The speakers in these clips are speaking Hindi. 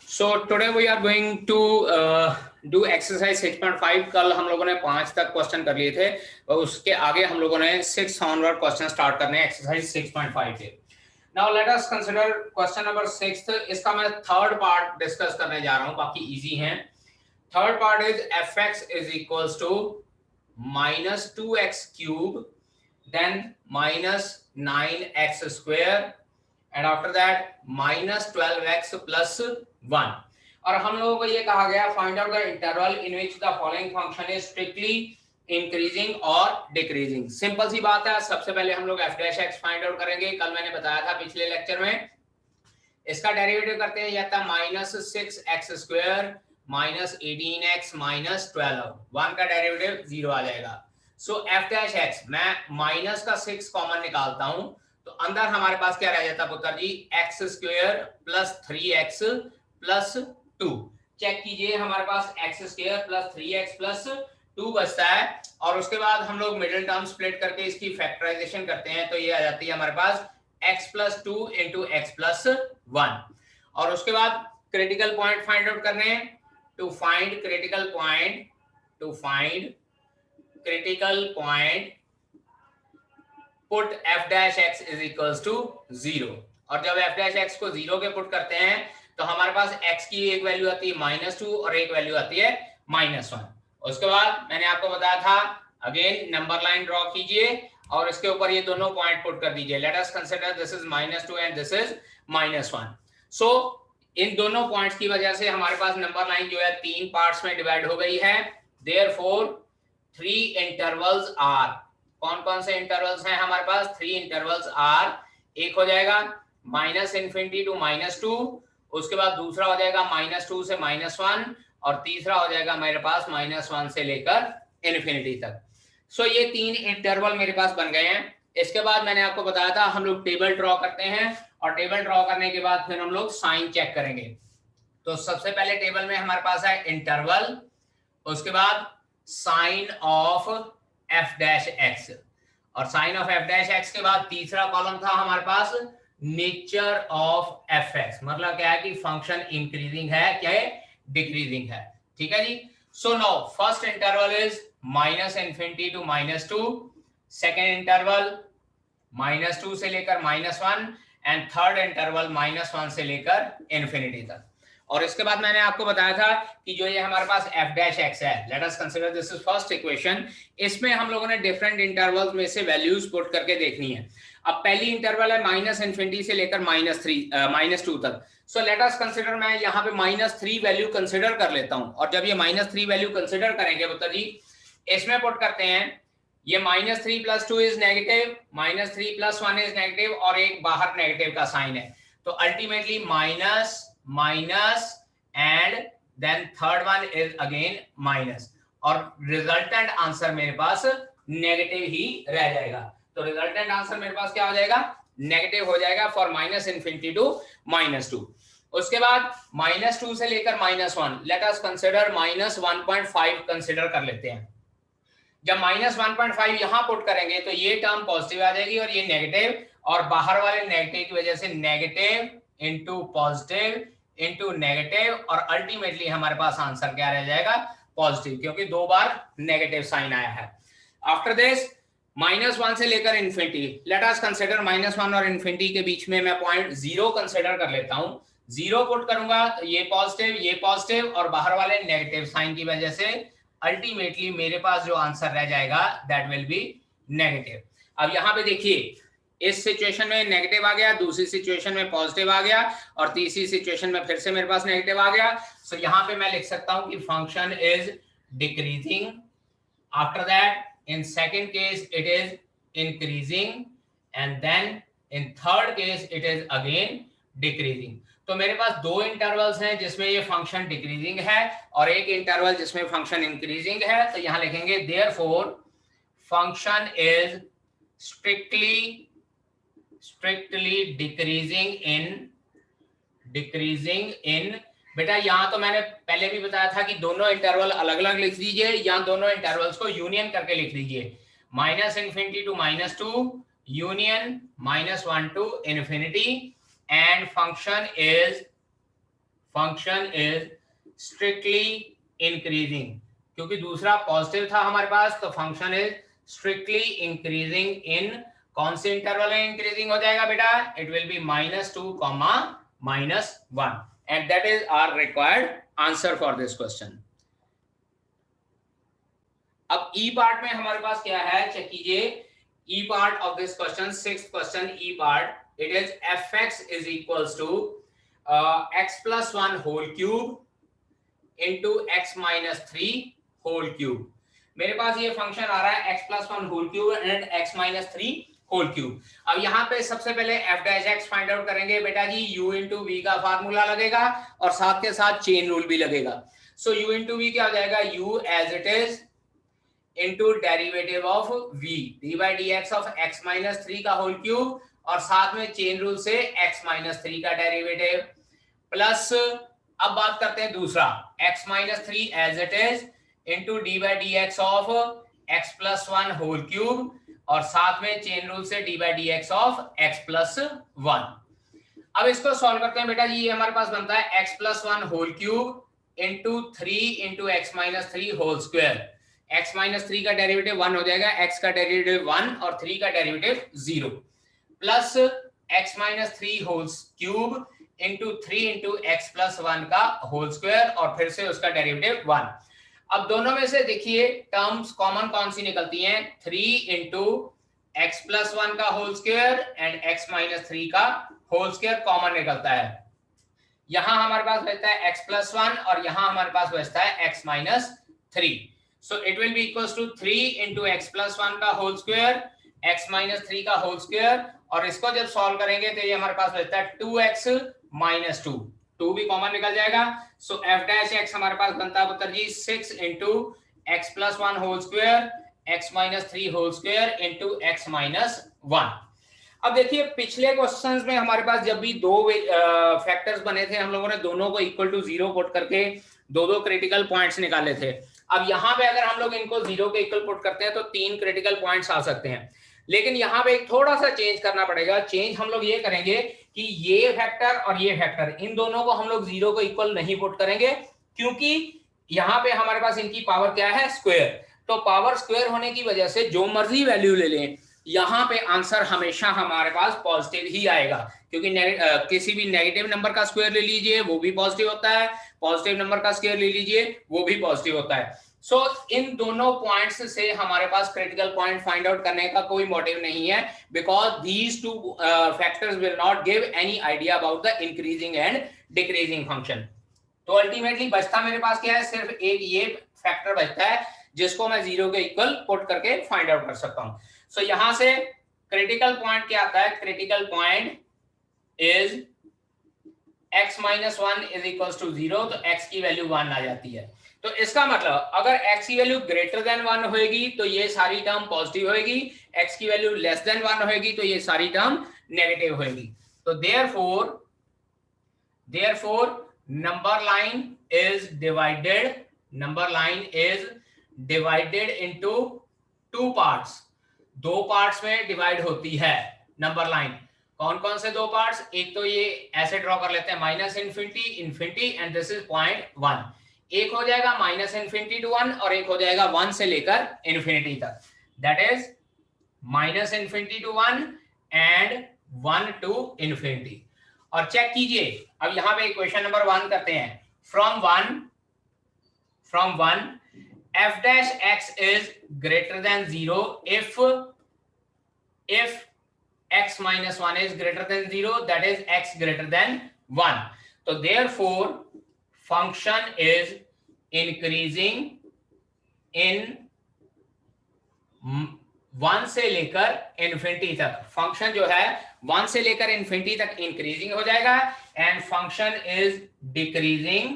So today we are going to do exercise 6.5. कल हम लोगों ने 5 तक क्वेश्चन कर लिए थे और उसके आगे हम लोगों ने 6 ऑनवर्ड क्वेश्चन स्टार्ट करने हैं एक्सरसाइज 6.5 के. Now let us consider question number 6. इसका मैं थर्ड पार्ट डिस्कस करने जा रहा हूं, बाकी इजी हैं. Third part is fx is equals to minus 2x cube then minus 9x square and after that minus 12x plus 1. और हम लोगों को ये कहा गया find out the interval in which the following function is strictly increasing और डिक्रीजिंग. सिंपल सी बात है. सबसे पहले हम लोग f dash x find out करेंगे. कल मैंने बताया था पिछले लेक्चर में इसका डेरिवेटिव करते हैं. यह था minus 6x square minus 18x minus 12. 1 का डेरिवेटिव 0 आ जाएगा. सो f डैश x मैं माइनस का 6 कॉमन निकालता हूं तो अंदर हमारे पास क्या रह जाता पुत्र जी, X square plus 3x plus 2. Check कीजिए हमारे पास X square plus 3x plus 2 बचता है. और उसके बाद हम लोग मिडिल टर्म स्प्लिट करके इसकी फैक्टराइजेशन करते हैं तो ये आ जाती है हमारे पास x plus 2 into x plus 1. और उसके बाद क्रिटिकल पॉइंट फाइंड आउट करने हैं. To find critical point put f dash x is equals to 0. और जब f dash x को 0 के पुट करते हैं तो हमारे पास x की एक वैल्यू आती है -2 और एक वैल्यू आती है -1. उसके बाद मैंने आपको बताया था अगेन नंबर लाइन ड्रॉ कीजिए और इसके ऊपर ये दोनों पॉइंट पुट कर दीजिए. Let us consider this is -2 and this is -1. सो इन दोनों पॉइंट्स की वजह से हमारे पास नंबर लाइन जो है 3 पार्ट्स में डिवाइड हो गई है. Therefore 3 intervals are. कौन कौन से इंटरवल्स हैं हमारे पास? 3 इंटरवल्स आर. एक हो जाएगा -∞ टू -2, उसके बाद दूसरा हो जाएगा -2 से -1 और तीसरा हो जाएगा मेरे पास -1 से लेकर इन्फिनिटी तक. सो ये 3 इंटरवल मेरे पास बन गए हैं. इसके बाद मैंने आपको बताया था हम लोग टेबल ड्रॉ करते हैं और टेबल ड्रॉ करने के बाद फिर हम लोग साइन चेक करेंगे. तो सबसे पहले टेबल में हमारे पास है इंटरवल, उसके बाद sign of f dash x और sign of f dash x के बाद तीसरा कॉलम था हमारे पास नेचर ऑफ fx. मतलब क्या है कि फंक्शन इंक्रीजिंग है क्या है डिक्रीजिंग है. ठीक है जी. So now first interval is -∞ to -2, second interval -2 से लेकर -1 एंड थर्ड इंटरवल -1 से लेकर इन्फिनिटी तक. और इसके बाद मैंने आपको बताया था कि जो ये हमारे पास f डैश x है, let us consider this is first equation. इसमें हम लोगों ने डिफरेंट इंटरवल्स में से वैल्यूज पुट करके देखनी है. अब पहली इंटरवल है -∞ से लेकर -2 तक. सो लेट अस कंसीडर मैं यहाँ पे -3 वैल्यू कंसीडर कर लेता हूँ. और जब ये -3 वैल्यू कंसीडर करेंगे पुत्र जी, इसमें पुट करते हैं ये -3 + 2 इज नेगेटिव, -3 + 1 इज नेगेटिव और एक बाहर नेगेटिव का साइन है. तो ultimately minus and then third one is again minus और रिजल्टेंट आंसर मेरे पास नेगेटिव ही रह जाएगा. तो रिजल्टेंट आंसर मेरे पास क्या हो जाएगा? नेगेटिव हो जाएगा फॉर -∞ टू -2. उसके बाद -2 से लेकर -1 लेट अस कंसीडर -1.5 कंसीडर कर लेते हैं. जब -1.5 यहां पुट करेंगे तो ये टर्म पॉजिटिव आ जाएगी और ये नेगेटिव और बाहर वाले नेगेटिव की वजह से negative into positive into negative और अल्टीमेटली हमारे पास आंसर क्या रह जाएगा? पॉजिटिव, क्योंकि 2 बार नेगेटिव साइन आया है. आफ्टर दिस -1 से लेकर इन्फिनिटी, लेट अस कंसीडर -1 और इन्फिनिटी के बीच में मैं पॉइंट 0 कंसीडर कर लेता हूं. 0 पुट करूंगा तो ये पॉजिटिव और बाहर वाले नेगेटिव साइन की वजह से अल्टीमेटली मेरे पास जो आंसर रह जाएगा दैट विल बी नेगेटिव. अब यहां पे देखिए इस सिचुएशन में नेगेटिव आ गया, दूसरी सिचुएशन में पॉजिटिव आ गया और तीसरी सिचुएशन में फिर से मेरे पास नेगेटिव आ गया. सो यहां पे मैं लिख सकता हूं कि function is decreasing. After that in second case it is increasing and then in third case it is again decreasing. तो मेरे पास 2 इंटरवल्स हैं जिसमें ये फंक्शन डिक्रीजिंग है और एक इंटरवल जिसमें फंक्शन इंक्रीजिंग है. तो यहां लिखेंगे therefore function is strictly decreasing in बेटा यहां तो मैंने पहले भी बताया था कि दोनों इंटरवल अलग अलग लिख दीजिए या दोनों इंटरवल्स को यूनियन करके लिख दीजिए. -∞ To -2 union -1 to infinity and function is function is strictly increasing, क्योंकि दूसरा पॉजिटिव था हमारे पास, तो function is strictly increasing in कौन से इंटरवल में इंक्रीजिंग हो जाएगा बेटा? It will be -2, -1, and that is our required answer for this question. अब ई पार्ट में हमारे पास क्या है, चेक कीजिए। E part of this question, 6th question, E part, it is fx is equals to x plus 1 whole cube into x minus 3 whole cube। मेरे पास ये फंक्शन आ रहा है x plus 1 whole cube and x minus 3 whole cube। अब यहाँ पे सबसे पहले f dash x find out करेंगे बेटा जी। u into v का फार्मूला लगेगा और साथ के साथ चेन रूल भी लगेगा। सो u into v क्या हो जाएगा? u as it is into derivative of v d by dx of x minus 3 का होल क्यूब और साथ में चेन रूल से x minus 3 का डेरिवेटिव प्लस, अब बात करते हैं दूसरा, x minus 3 as it is into d by dx of x plus 1 whole cube और साथ में चेन रूल से d by dx of x plus 1। अब इसको सॉल्व करते हैं बेटा जी। ये हमारे पास बनता है x plus 1 whole cube into 3 into x minus 3 whole square। x minus 3 का डेरिवेटिव 1 हो जाएगा, x का डेरिवेटिव 1 और 3 का derivative 0 plus x minus 3 whole cube into 3 into x plus 1 का होल स्क्वायर और फिर से उसका डेरिवेटिव 1। अब दोनों में से देखिए टर्म्स कॉमन कौन सी निकलती हैं? 3 into x plus 1 का whole square and x minus 3 का होल स्क्वायर कॉमन निकलता है। यहां हमारे पास बचता है x plus 1 और यहां हमारे पास बचता है x minus 3। So it will be equals to 3 into x plus 1 का होल स्क्वायर, x minus 3 का होल स्क्वायर, और इसको जब सॉल्व करेंगे तो ये हमारे पास बचता है 2x minus 2, 2 भी कॉमन निकल जाएगा। सो f dash x हमारे पास बनता है पुत्र जी 6 into x plus 1 whole square x minus 3 whole square into x minus 1। अब देखिए पिछले क्वेश्चंस में हमारे पास जब भी दो फैक्टर्स बने थे, हम लोगों ने दोनों को इक्वल टू 0 पुट करके दो क्रिटिकल पॉइंट्स निकाले थे। अब यहाँ पे अगर हम लोग इनको 0 के इक्वल पुट करते हैं तो 3 क्रिटिकल पॉइंट्स आ सकते हैं, लेकिन यहाँ पे एक थोड़ा सा चेंज करना पड़ेगा। चेंज हम लोग ये करेंगे कि ये फैक्टर और ये फैक्टर, इन दोनों को हम लोग 0 को इक्वल नहीं पुट करेंगे, क्योंकि यहाँ पे हमारे पास इनकी पावर क्या है? स्क्वायर। तो पावर स्क्वायर होने की वजह से जो मर्जी वैल्यू ले लें, यहाँ पे आंसर हमेशा हमारे पास पॉजिटिव ही आएगा, क्योंकि किसी भी नेगेटिव नंबर का स्क्वायर ले लीजिए वो भी पॉजिटिव होता है, पॉजिटिव नंबर का स्क्वायर ले लीजिए वो भी पॉजिटिव होता है। सो इन दोनों पॉइंट्स से हमारे पास क्रिटिकल पॉइंट फाइंड आउट करने का कोई मोटिव नहीं है, because these two factors will not give any idea about the increasing and decreasing function. तो अल्टीमेटली बचता मेरे पास क्या है? सिर्फ एक ये फैक्टर बचता है जिसको मैं 0 के इक्वल पुट करके फाइंड आउट कर सकता हूं। सो यहां से क्रिटिकल पॉइंट क्या आता है? Critical point is x minus 1 is equals to 0, तो x की वैल्यू 1 आ जाती है। तो इसका मतलब अगर x की वैल्यू ग्रेटर देन 1 होगी तो ये सारी टर्म पॉजिटिव होगी, x की वैल्यू लेस देन 1 होगी तो ये सारी टर्म नेगेटिव होगी। तो therefore number line is divided into two parts। दो पार्ट्स में डिवाइड होती है नंबर लाइन। कौन कौन से दो पार्ट्स? एक तो ये ऐसे ड्रॉ कर लेते हैं, minus infinity infinity and this is 0.1। एक हो जाएगा माइनस इन्फिनिटी टू 1 और एक हो जाएगा 1 से लेकर इन्फिनिटी तक, that is minus infinity to 1 and 1 to infinity. और चेक कीजिए, अब यहां पे इक्वेशन नंबर 1 करते हैं। From 1 f dash x is greater than 0 if x minus 1 is greater than 0, that is x greater than 1। तो therefore function is increasing in 1 से लेकर इन्फिनिटी तक। फंक्शन जो है 1 से लेकर इन्फिनिटी तक इंक्रीजिंग हो जाएगा एंड फंक्शन इज डिक्रीजिंग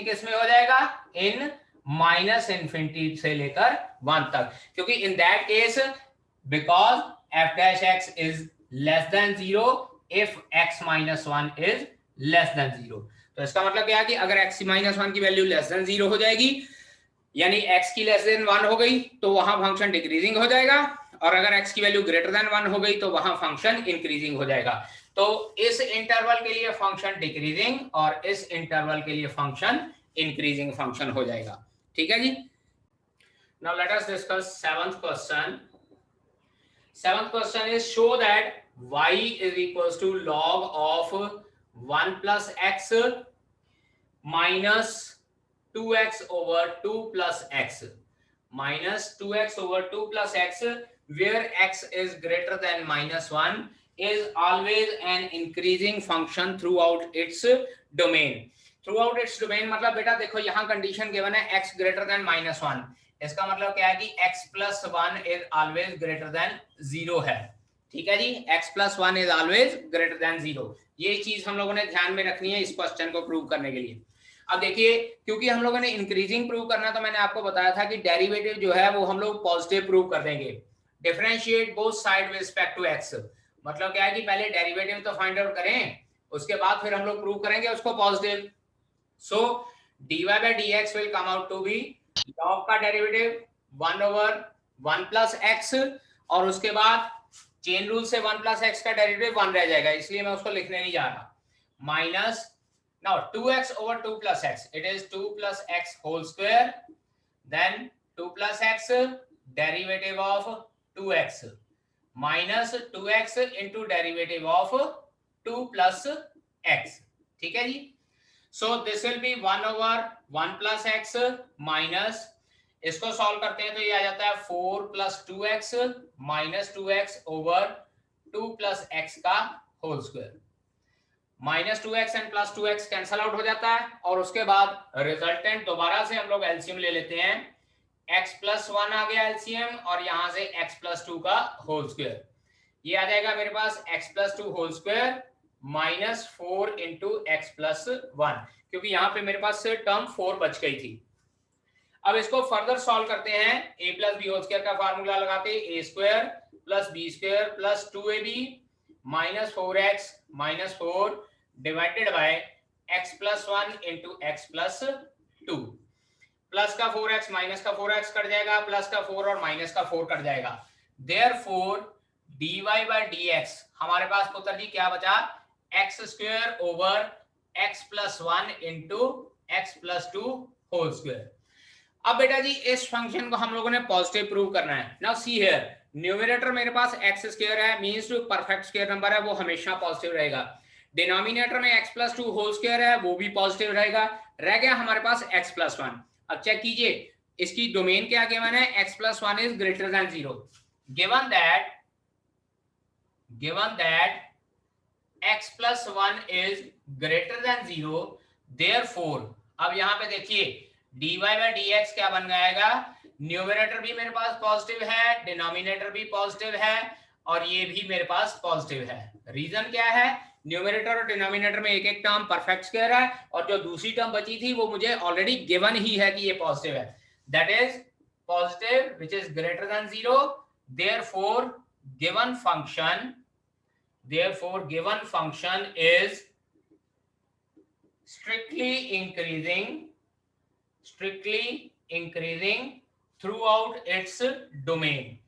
किस में हो जाएगा? इन माइनस इन्फिनिटी से लेकर 1 तक, क्योंकि in that case because f dash x is less than 0 if x minus 1 is less than 0। तो इसका मतलब क्या है कि अगर x minus 1 की वैल्यू लेस देन 0 हो जाएगी, यानी x की लेस देन 1 हो गई, तो वहां फंक्शन डिक्रीजिंग हो जाएगा, और अगर x की वैल्यू ग्रेटर देन 1 हो गई तो वहां फंक्शन इंक्रीजिंग हो जाएगा। तो इस इंटरवल के लिए फंक्शन डिक्रीजिंग और इस इंटरवल के लिए फंक्शन इंक्रीजिंग फंक्शन हो जाएगा। ठीक है जी। Now let us discuss seventh question. Seventh question is show that y is equals to log of 1 plus x minus 2x over 2 plus x minus 2x over 2 plus x where x is greater than minus 1 is always an increasing function throughout its domain. Throughout its domain मतलब बेटा देखो यहाँ कंडीशन गिवन है x greater than minus 1, इसका मतलब क्या है कि x plus 1 is always greater than 0 है। ठीक है जी, x plus 1 is always greater than 0, ये चीज हम लोगों ने ध्यान में रखनी है इस क्वेश्चन को प्रूव करने के लिए। अब देखिए क्योंकि हम लोगों ने इंक्रीजिंग प्रूव करना, तो मैंने आपको बताया था कि डेरिवेटिव जो है वो हम लोग पॉजिटिव प्रूव कर देंगे। Differentiate both side with respect to x, मतलब क्या है कि पहले डेरिवेटिव तो फाइंड आउट करें, उसके बाद फिर हम लोग प्रूव करेंगे उसको positive. So dy by dx will come out to be log का डेरिवेटिव 1 over 1 plus x, और उसके बाद चेन रूल से 1 plus x का डेरिवेटिव 1 रह जाएगा, इसलिए मैं उसको लिखने नहीं जा रहा। Minus now 2x over 2 plus x, it is 2 plus x whole square, then 2 plus x derivative of 2x minus 2x into derivative of 2 plus x। ठीक है जी। So this will be 1 over 1 plus x minus, इसको सॉल्व करते हैं तो ये आ जाता है 4 plus 2x minus 2x over 2 plus x का whole square. Minus 2x and plus 2x cancel out हो जाता है, और उसके बाद रिजल्टेंट दोबारा से हम लोग एलसीएम ले लेते हैं। x plus 1 आ गया एलसीएम, और यहां से x plus 2 का होल स्क्वायर, ये आ जाएगा मेरे पास x plus 2 whole square minus 4 into x plus 1, क्योंकि यहाँ पे मेरे पास टर्म 4 बच गई थी। अब इसको फर्दर सॉल्व करते हैं, a plus b whole square का फार्मूला लगाते हैं, a square plus b square plus 2ab minus 4x minus 4 divided by x plus 1 into x plus 2, plus का 4x माइनस का 4x कट जाएगा, प्लस का 4 और माइनस का 4 कट जाएगा। देयरफॉर dy by dx हमारे पास पुत्र जी क्या बचा, x square over x plus 1 into x plus 2 whole square. अब बेटा जी इस फंक्शन को हम लोगों ने पॉजिटिव प्रूव करना है। नाउ सी हियर, न्यूमरेटर मेरे पास x स्क्वायर है, मींस जो परफेक्ट स्क्वायर नंबर है वो हमेशा पॉजिटिव रहेगा। डिनोमिनेटर में x प्लस 2 होल स्क्वायर है, वो भी पॉजिटिव रहेगा। रह गया हमारे पास x प्लस 1। अब चेक कीजिए इसकी डोमेन क्या गिवन है, x plus 1 is greater than 0। given that x plus 1 is greater than 0, therefore अब यहाँ पे देखिए dy by dx क्या बन जाएगा, न्यूमरेटर भी मेरे पास पॉजिटिव है, डिनोमिनेटर भी पॉजिटिव है, और ये भी मेरे पास पॉजिटिव है। रीजन क्या है, न्यूमरेटर और डिनोमिनेटर में एक एक टर्म परफेक्ट स्क्वायर है, और जो दूसरी टर्म बची थी वो मुझे ऑलरेडी गिवन ही है कि ये पॉजिटिव है, that is positive which is greater than 0। Therefore given function is strictly increasing throughout its domain,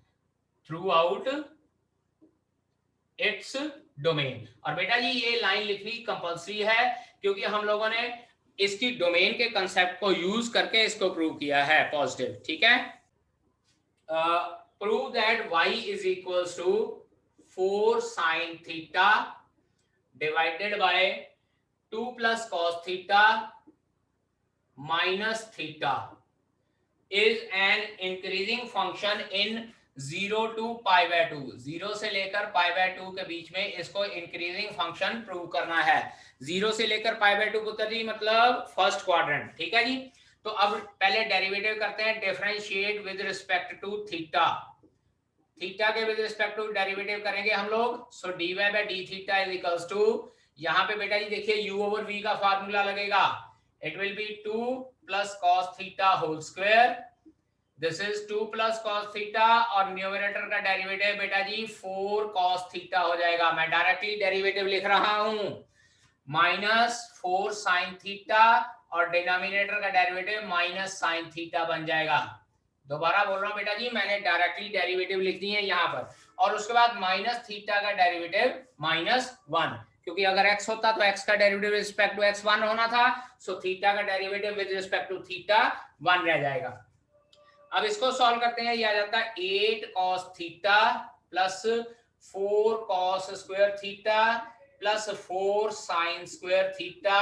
और बेटा जी ये लाइन लिखनी कंपल्सरी है, क्योंकि हम लोगों ने इसकी डोमेन के कंसेप्ट को यूज करके इसको प्रूव किया है पॉजिटिव। ठीक है, prove that y is equals to 4 sin theta divided by 2 plus cos theta minus theta is an increasing function in 0 to pi by 2। 0 से लेकर pi by 2 के बीच में इसको इंक्रीजिंग फंक्शन प्रूव करना है। 0 से लेकर pi by 2 पुत्र जी मतलब फर्स्ट क्वाड्रेंट। ठीक है जी, तो अब पहले डेरिवेटिव करते हैं, differentiate with respect to theta. Theta के विद रिस्पेक्ट टू डेरिवेटिव करेंगे हम लोग। So dy by d theta is equals to, यहाँ पे बेटा जी देखिए u over v का फार्मूला लगेगा, it will be 2 plus cos theta whole square, this is 2 plus cos theta, और न्यूमरेटर का डेरिवेटिव बेटा जी 4 cos थीटा हो जाएगा। मैं डायरेक्टली डेरिवेटिव लिख रहा हूं, माइनस 4 sin थीटा, और डिनोमिनेटर का डेरिवेटिव माइनस sin थीटा बन जाएगा। दोबारा बोल रहा हूं बेटा जी, मैंने डायरेक्टली डेरिवेटिव लिख दी है यहाँ पर, और उसके बाद माइनस थीटा का डेरिवेटिव -1, क्योंकि अगर x होता तो x का derivative with respect to x 1 होना था, सो थीटा का derivative with respect to theta 1 रह जाएगा। अब इसको सॉल्व करते हैं, ये आ जाता है 8 cos theta plus 4 cos square theta plus 4 sin square theta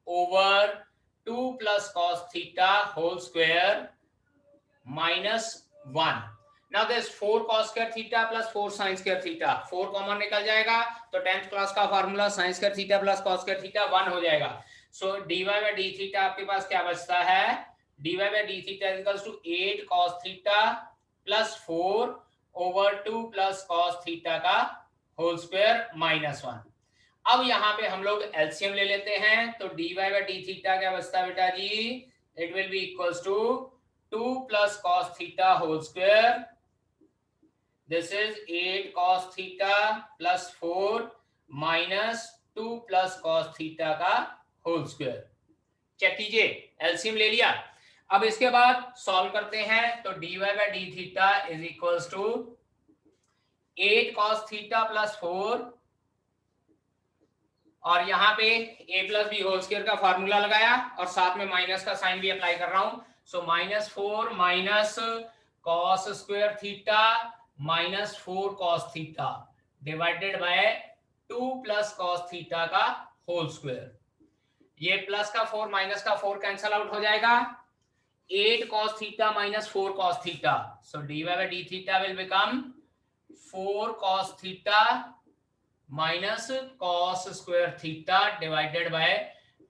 over 2 plus cos theta whole square -1. Now this 4 cos square theta plus 4 sin square theta, 4 common निकल जाएगा तो 10th क्लास का formula sin square theta plus cos square theta 1 हो जाएगा। सो dy by d theta आपके पास क्या बचता है, dy by d theta equals to 8 cos theta plus 4 over 2 plus cos theta का होल स्क्वायर -1। अब यहाँ पे हम लोग एलसीएम ले लेते हैं, तो dy by d थीटा क्या बचता है बेटा जी, it will be equals to 2 plus cos theta whole square, this is 8 cos theta plus 4 minus 2 plus cos theta का होल स्क्वायर। चेक कीजिए, एलसीएम ले लिया। अब इसके बाद सॉल्व करते हैं, तो dy by d theta is equals to 8 cos theta plus 4 और यहाँ पे a plus b whole square का फॉर्मूला लगाया और साथ में माइनस का साइन भी अप्लाई कर रहा हूं। सो -4 minus cos square theta -4 cos theta divided by 2 plus cos theta का होल स्क्वायर। ये प्लस का 4 माइनस का 4 कैंसल आउट हो जाएगा, 8 cos theta -4 cos theta, so dy by d theta will become 4 cos theta minus cos square theta divided by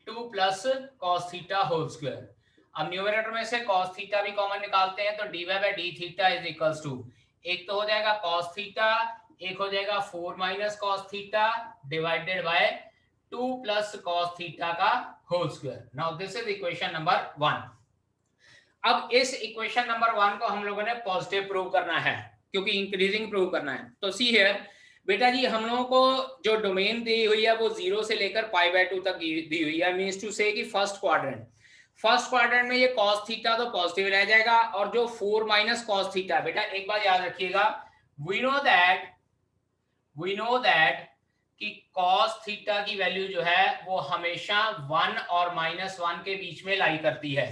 2 plus cos theta whole square. अब न्यूमरेटर में से cos थीटा भी कॉमन निकालते हैं, तो dy by d theta is equals to, एक तो हो जाएगा cos थीटा, एक हो जाएगा 4 minus cos theta divided by 2 plus cos theta का whole square. Now this is equation number 1। अब इस इक्वेशन नंबर 1 को हम लोगों ने पॉजिटिव प्रूव करना है, क्योंकि इंक्रीजिंग प्रूव करना है। तो सी हियर बेटा जी, हम लोगों को जो डोमेन दी हुई है वो 0 से लेकर π/2 तक दी हुई है, मींस टू से कि फर्स्ट क्वाड्रेंट में ये cos थीटा तो पॉजिटिव रह जाएगा, और जो 4 माइनस cos थीटा, बेटा एक बार याद रखिएगा, वी नो दैट कि cos थीटा की वैल्यू जो है वो हमेशा 1 और -1 के बीच में लाई करती है।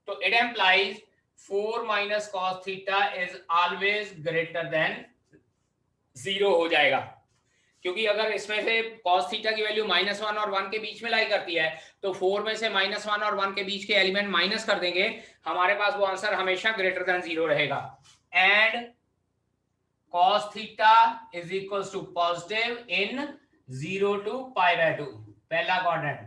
तो it implies 4 minus cos theta is always greater than 0 हो जाएगा, क्योंकि अगर इसमें से cos थीटा की वैल्यू -1 और 1 के बीच में लाई करती है, तो 4 में से -1 और 1 के बीच के एलिमेंट माइनस कर देंगे, हमारे पास वो आंसर हमेशा ग्रेटर देन 0 रहेगा। And cos theta is equals to positive in 0 to π/2, पहला क्वाड्रेंट।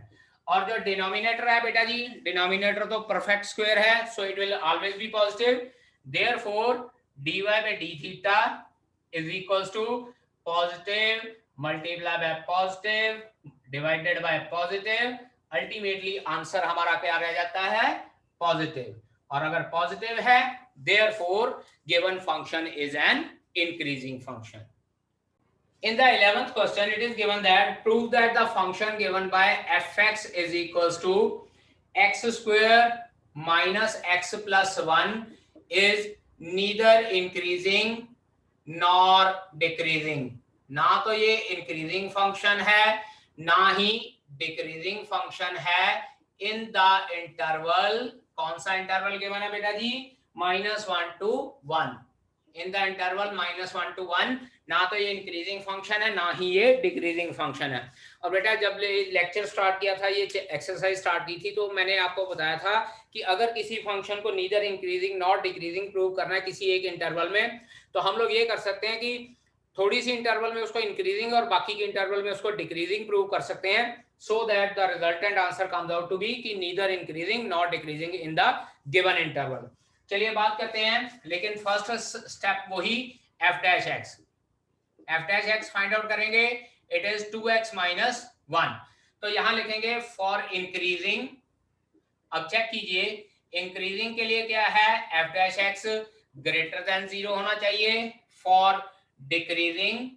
और जो डिनोमिनेटर है बेटा जी, डिनोमिनेटर तो परफेक्ट स्क्वायर है, so it will always be positive, therefore dy by d theta is equals to positive multiply by positive divided by positive, ultimately answer हमारा क्या रह जाता है, पॉजिटिव। और अगर पॉजिटिव है, therefore given function is an increasing function. In the 11th question it is given that prove that the function given by fx is equals to x square minus x plus 1 is neither increasing nor decreasing. ना तो ये इंक्रीजिंग फंक्शन है, ना ही डिक्रीजिंग फंक्शन है इन द इंटरवल। कौन सा इंटरवल गिवन है बेटा जी, -1 to 1। In the interval -1 to 1 ना तो ये इंक्रीजिंग फंक्शन है, ना ही ये डिक्रीजिंग फंक्शन है। और बेटा जब लेक्चर स्टार्ट किया था, ये एक्सरसाइज स्टार्ट की थी, तो मैंने आपको बताया था कि अगर किसी फंक्शन को neither increasing not decreasing prove करना है किसी एक इंटरवल में, तो हम लोग ये कर सकते हैं कि थोड़ी सी इंटरवल में उसको इंक्रीजिंग और बाकी के इंटरवल में उसको डिक्रीजिंग प्रूव कर सकते हैं, so that the resultant answer comes out to be कि neither increasing not decreasing in the given interval. चलिए बात करते हैं, लेकिन फर्स्ट स्टेप वही f'(x) फाइंड आउट करेंगे, इट इज 2x minus 1। तो यहां लिखेंगे फॉर इंक्रीजिंग। अब चेक कीजिए, इंक्रीजिंग के लिए क्या है, f'(x) ग्रेटर देन 0 होना चाहिए। फॉर डिक्रीजिंग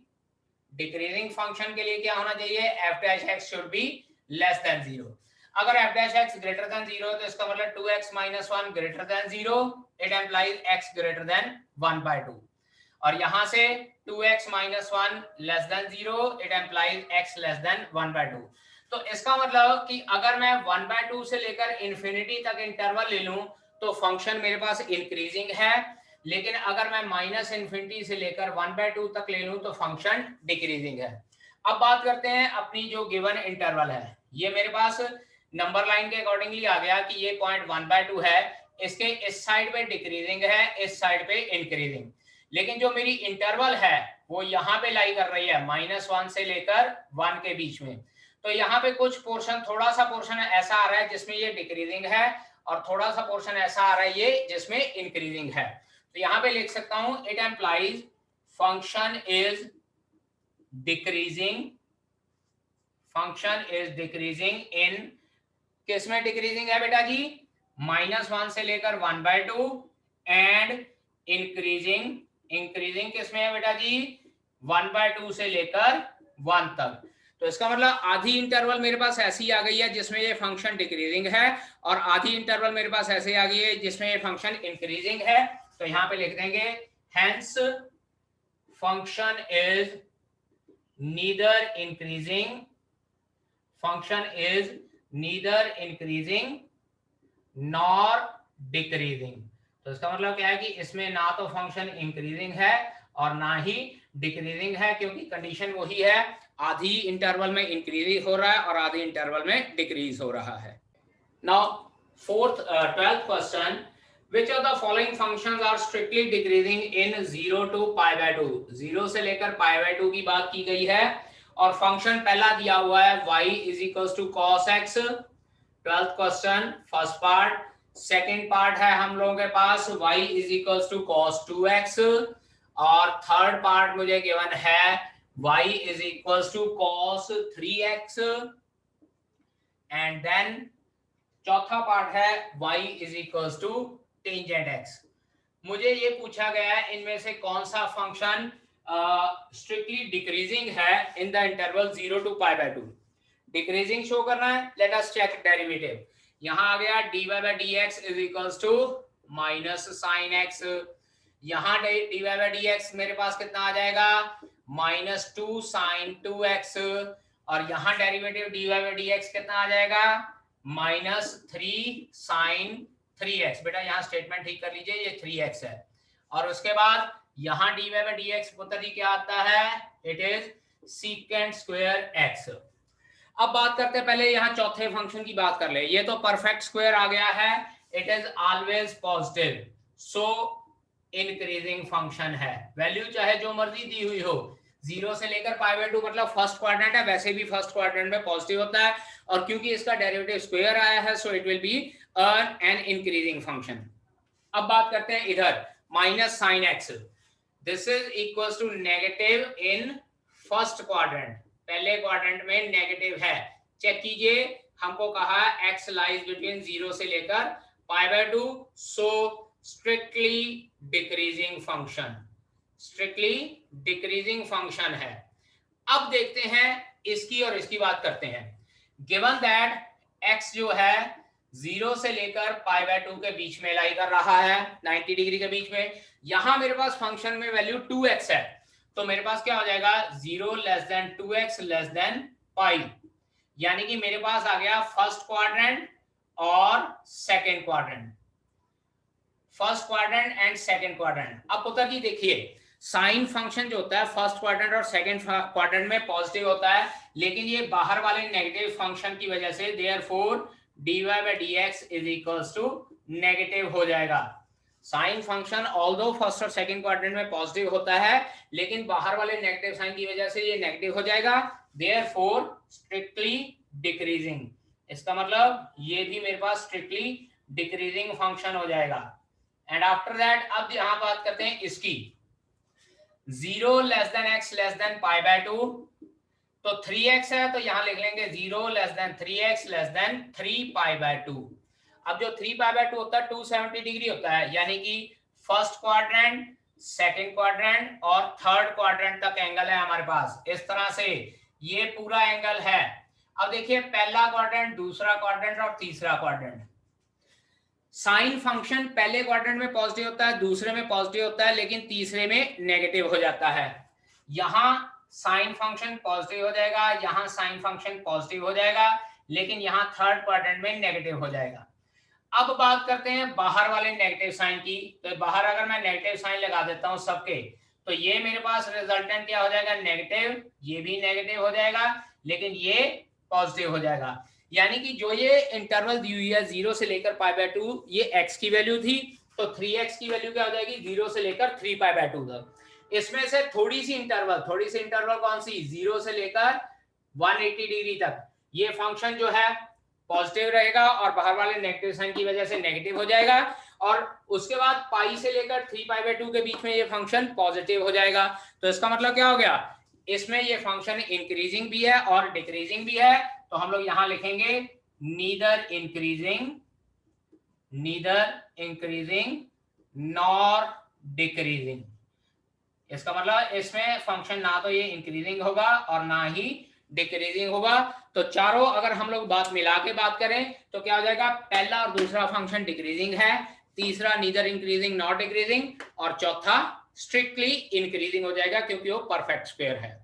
फंक्शन के लिए क्या होना चाहिए, f'(x) should be less than 0। अगर f'(x) ग्रेटर देन 0 है तो इसका मतलब 2x minus 1 greater than 0, it implies x greater than 1/2। और यहां से 2x minus 1 less than 0, it implies x less than 1/2। तो इसका मतलब कि अगर मैं 1/2 से लेकर इंफिनिटी तक इंटरवल ले लूं तो फंक्शन मेरे पास इंक्रीजिंग है, लेकिन अगर मैं माइनस इंफिनिटी से लेकर 1/2 तक ले लूं तो फंक्शन डिक्रीजिंग है। अब बात करते हैं अपनी जो गिवन इंटरवल है, ये मेरे पास नंबर लाइन के अकॉर्डिंगली आ गया कि ये पॉइंट 1/2 है, इसके इस साइड पे डिक्रीजिंग है, इस साइड पे इंक्रीजिंग। लेकिन जो मेरी इंटरवल है वो यहाँ पे लाई कर रही है -1 से लेकर 1 के बीच में। तो यहाँ पे कुछ पोर्शन, थोड़ा सा पोर्शन ऐसा आ रहा है जिसमें ये डिक्रीजिंग है और थोड़ा सा पोर्शन ऐसा आ रहा है ये जिसमें इंक्रीजिंग है। तो यहाँ पे लिख सकता हूं it implies function is decreasing, function is decreasing in, किस में डिक्रीजिंग है बेटा जी? -1 से लेकर 1/2 एंड इंक्रीजिंग, इंक्रीजिंग किस में है बेटा जी? 1/2 से लेकर 1 तक। तो इसका मतलब आधी इंटरवल मेरे पास ऐसी आ गई है जिसमें ये फंक्शन डिक्रीजिंग है और आधी इंटरवल मेरे पास ऐसे आ गई है जिसमें ये फंक्शन इंक्रीजिंग है। तो यहां पे लिख देंगे hence function is neither increasing, function is neither increasing nor decreasing. तो इसका मतलब क्या है कि इसमें ना तो फंक्शन इंक्रीजिंग है और ना ही डिक्रीजिंग है, क्योंकि कंडीशन वही है, आधी इंटरवल में इंक्रीज हो रहा है और आधी इंटरवल में डिक्रीज हो रहा है। Now 12th question, which of the following functions are strictly decreasing in 0 to π/2? 0 से लेकर π/2 की बात की गई है और फंक्शन पहला दिया हुआ है y = cos x। 12th question first part. Second part है हम लोगों के पास y = cos 2x और थर्ड पार्ट मुझे गिवन है y = cos 3x and then चौथा पार्ट है y = टेंजेंट x। मुझे ये पूछा गया है इनमें से कौन सा फंक्शन स्ट्रिक्टली डिक्रीजिंग है in the interval 0 to π/2। Decreasing show करना है, लेट अस चेक डेरिवेटिव। यहां आ गया dy/dx - sin x, यहां dy/dx मेरे पास कितना आ जाएगा -2 sin 2x और यहां डेरिवेटिव dy/dx कितना आ जाएगा -3 sin 3x। बेटा यहाँ स्टेटमेंट ठीक कर लीजिए, ये 3x है और उसके बाद यहाँ dy/dx पुत्र जी क्या आता है, it is secant square x। अब बात करते हैं, पहले यहाँ चौथे फंक्शन की बात कर ले। ये तो परफेक्ट स्क्वायर आ गया है, it is always positive, so increasing function है, वैल्यू चाहे जो मर्जी दी हुई हो। 0 से लेकर π/2 मतलब फर्स्ट क्वाड्रेंट है, वैसे भी फर्स्ट क्वाड्रेंट में पॉजिटिव होता है और क्योंकि इसका डेरिवेटिव स्क्वायर आया है so it will be an increasing function. अब बात करते हैं इधर -sin x, this is equal to negative in first quadrant, पहले क्वाड्रेंट में नेगेटिव है। चेक कीजिए, हमको कहा x लाइज बिटवीन 0 से लेकर π/2, so strictly decreasing function, strictly decreasing function है। अब देखते हैं इसकी और इसकी बात करते हैं। गिवन दैट x जो है 0 से लेकर π/2 के बीच में लाई कर रहा है 90 डिग्री के बीच में, यहां मेरे पास फंक्शन में वैल्यू 2x है, तो मेरे पास क्या हो जाएगा 0 less than 2x less than pi, यानी कि मेरे पास आ गया फर्स्ट क्वाड्रेंट और second quadrant, first quadrant and second quadrant. अब पुत्र जी देखिए, साइन फंक्शन जो होता है फर्स्ट क्वाड्रेंट और सेकंड क्वाड्रेंट में पॉजिटिव होता है, लेकिन ये बाहर वाले नेगेटिव फंक्शन की वजह से देयरफॉर dy/dx = नेगेटिव हो जाएगा। साइन फंक्शन ऑल्दो फर्स्ट और सेकंड क्वाड्रेंट में पॉजिटिव होता है, लेकिन बाहर वाले नेगेटिव साइन की वजह से ये नेगेटिव हो जाएगा, देयरफॉर स्ट्रिक्टली डिक्रीजिंग। इसका मतलब ये भी मेरे पास स्ट्रिक्टली डिक्रीजिंग फंक्शन हो जाएगा। एंड आफ्टर दैट अब यहां बात करते हैं इसकी, 0 less than x less than π/2, तो 3x है तो यहां लिख लेंगे 0 less then 3x less than 3π/2। अब जो 3π/2 होता है 270 डिग्री होता है, यानी कि फर्स्ट क्वाड्रेंट, सेकंड क्वाड्रेंट और थर्ड क्वाड्रेंट तक एंगल है हमारे पास। इस तरह से ये पूरा एंगल है। अब देखिए पहला क्वाड्रेंट, दूसरा क्वाड्रेंट और तीसरा क्वाड्रेंट, साइन फंक्शन पहले क्वाड्रेंट में पॉजिटिव होता है, दूसरे में पॉजिटिव होता है, लेकिन तीसरे में नेगेटिव हो जाता है। यहां साइन फंक्शन पॉजिटिव हो जाएगा, यहां साइन फंक्शन पॉजिटिव हो जाएगा, लेकिन यहां थर्ड क्वाड्रेंट में नेगेटिव हो जाएगा। अब बात करते हैं बाहर वाले नेगेटिव साइन की। तो बाहर अगर मैं नेगेटिव साइन लगा देता हूं सबके, तो ये मेरे पास रिजल्टेंट क्या हो जाएगा, नेगेटिव, ये भी नेगेटिव हो जाएगा, लेकिन ये पॉजिटिव हो जाएगा। यानी कि जो ये इंटरवल दी हुई है 0 से लेकर π/2, ये x की वैल्यू थी, तो 3x की वैल्यू क्या हो जाएगी, 0 से लेकर 3π/2 तक। इसमें से थोड़ी सी इंटरवल कौन सी, 0 से लेकर 180 डिग्री तक, ये फंक्शन जो है पॉजिटिव रहेगा और बाहर वाले नेगेटिव साइन की वजह से नेगेटिव हो जाएगा, और उसके बाद पाई से लेकर 3π/2 के बीच में ये फंक्शन पॉजिटिव हो जाएगा। तो इसका मतलब क्या हो गया, इसमें ये फंक्शन इंक्रीजिंग भी है और डिक्रीजिंग भी है। तो हम लोग यहां लिखेंगे नीदर इंक्रीजिंग नॉर डिक्रीजिंग। इसका मतलब इसमें फंक्शन ना तो ये इंक्रीजिंग होगा और ना ही डिक्रीजिंग होगा। तो चारों अगर हम लोग बात मिला के बात करें तो क्या हो जाएगा, पहला और दूसरा फंक्शन डिक्रीजिंग है, तीसरा नीदर इंक्रीजिंग नॉट डिक्रीजिंग, और चौथा स्ट्रिक्टली इंक्रीजिंग हो जाएगा क्योंकि वो परफेक्ट स्क्वायर है।